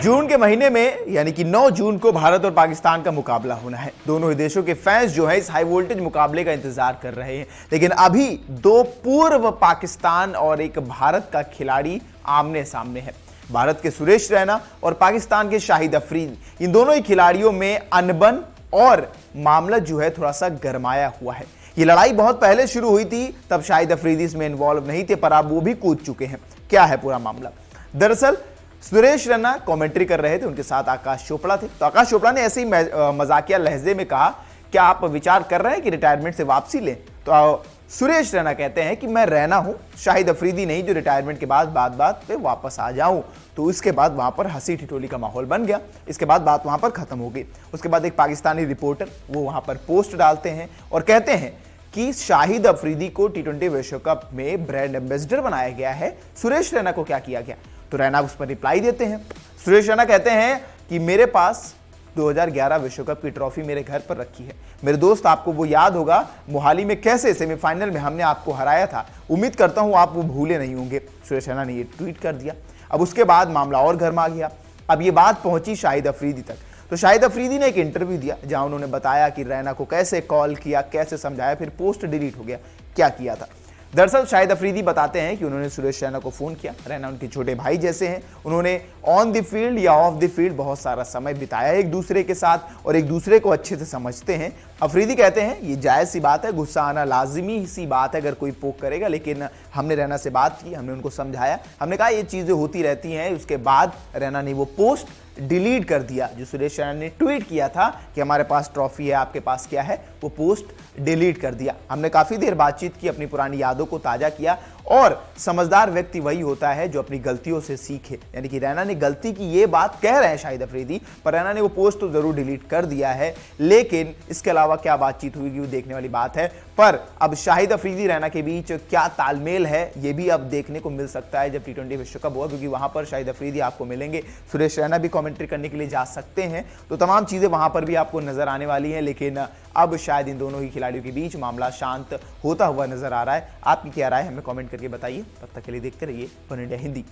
जून के महीने में यानी कि 9 जून को भारत और पाकिस्तान का मुकाबला होना है। दोनों ही देशों के फैंस जो है इस हाई वोल्टेज मुकाबले का इंतजार कर रहे हैं, लेकिन अभी दो पूर्व पाकिस्तान और एक भारत का खिलाड़ी आमने सामने है। भारत के सुरेश रैना और पाकिस्तान के शाहिद अफरीदी, इन दोनों ही खिलाड़ियों में अनबन और मामला जो है थोड़ा सा गरमाया हुआ है। ये लड़ाई बहुत पहले शुरू हुई थी, तब शाहिद अफरीदी इसमें इन्वॉल्व नहीं थे, पर अब वो भी कूद चुके हैं। क्या है पूरा मामला? दरअसल सुरेश रैना कमेंट्री कर रहे थे, उनके साथ आकाश चोपड़ा थे। तो आकाश चोपड़ा ने ऐसे ही मजाकिया लहजे में कहा, क्या आप विचार कर रहे हैं कि रिटायरमेंट से वापसी लें? तो सुरेश रैना कहते हैं कि मैं रैना हूं, शाहिद अफरीदी नहीं जो रिटायरमेंट के बाद बात पे वापस आ जाऊं। तो इसके बाद वहां पर हंसी ठिठोली का माहौल बन गया। इसके बाद बात वहां पर खत्म हो गई। उसके बाद एक पाकिस्तानी रिपोर्टर वो वहां पर पोस्ट डालते हैं और कहते हैं कि शाहिद अफरीदी को टी20 विश्व कप में ब्रांड एम्बेसडर बनाया गया है, सुरेश रैना को क्या किया गया? तो रैना उस पर रिप्लाई देते हैं। सुरेश रैना कहते हैं कि मेरे पास 2011 विश्व कप की ट्रॉफी मेरे घर पर रखी है। मेरे दोस्त, आपको वो याद होगा मोहाली में कैसे सेमीफाइनल में हमने आपको हराया था। उम्मीद करता हूं आप वो भूले नहीं होंगे। सुरेश रैना ने ये ट्वीट कर दिया। अब उसके बाद मामला और गर्मा गया। अब ये बात पहुंची शाहिद अफरीदी तक। तो शाहिद अफरीदी ने एक इंटरव्यू दिया जहां उन्होंने बताया कि रैना को कैसे कॉल किया, कैसे समझाया, फिर पोस्ट डिलीट हो गया, क्या किया था। दरअसल शाहिद अफरीदी बताते हैं कि उन्होंने सुरेश रैना को फोन किया। रैना उनके छोटे भाई जैसे हैं। उन्होंने ऑन द फील्ड या ऑफ द फील्ड बहुत सारा समय बिताया एक दूसरे के साथ और एक दूसरे को अच्छे से समझते हैं। अफरीदी कहते हैं ये जायज सी बात है, गुस्सा आना लाजिमी सी बात है अगर कोई पोक करेगा, लेकिन हमने रैना से बात की, हमने उनको समझाया, हमने कहा ये चीजें होती रहती हैं। उसके बाद रैना ने वो पोस्ट डिलीट कर दिया जो सुरेश रैना ने ट्वीट किया था कि हमारे पास ट्रॉफी है, आपके पास क्या है, वो पोस्ट डिलीट कर दिया। हमने काफी देर बातचीत की, अपनी पुरानी यादों को ताजा किया और समझदार व्यक्ति वही होता है जो अपनी गलतियों से सीखे। यानी कि रैना ने गलती की, ये बात कह रहे हैं शाहिद अफरीदी, पर रैना ने वो पोस्ट तो जरूर डिलीट कर दिया है, लेकिन इसके अलावा क्या बातचीत हुई वो देखने वाली बात है। पर अब शाहिद अफरीदी रैना के बीच क्या तालमेल है ये भी अब देखने को मिल सकता है जब टी20 विश्व कप हुआ, क्योंकि वहां पर शाहिद अफरीदी आपको मिलेंगे, सुरेश रैना भी कमेंट्री करने के लिए जा सकते हैं। तो तमाम चीजें वहां पर भी आपको नजर आने वाली हैं, लेकिन अब शायद इन दोनों ही खिलाड़ियों के बीच मामला शांत होता हुआ नजर आ रहा है। आपकी क्या राय है हमें कमेंट करके बताइए। तब तक के लिए देखते रहिए वन इंडिया हिंदी।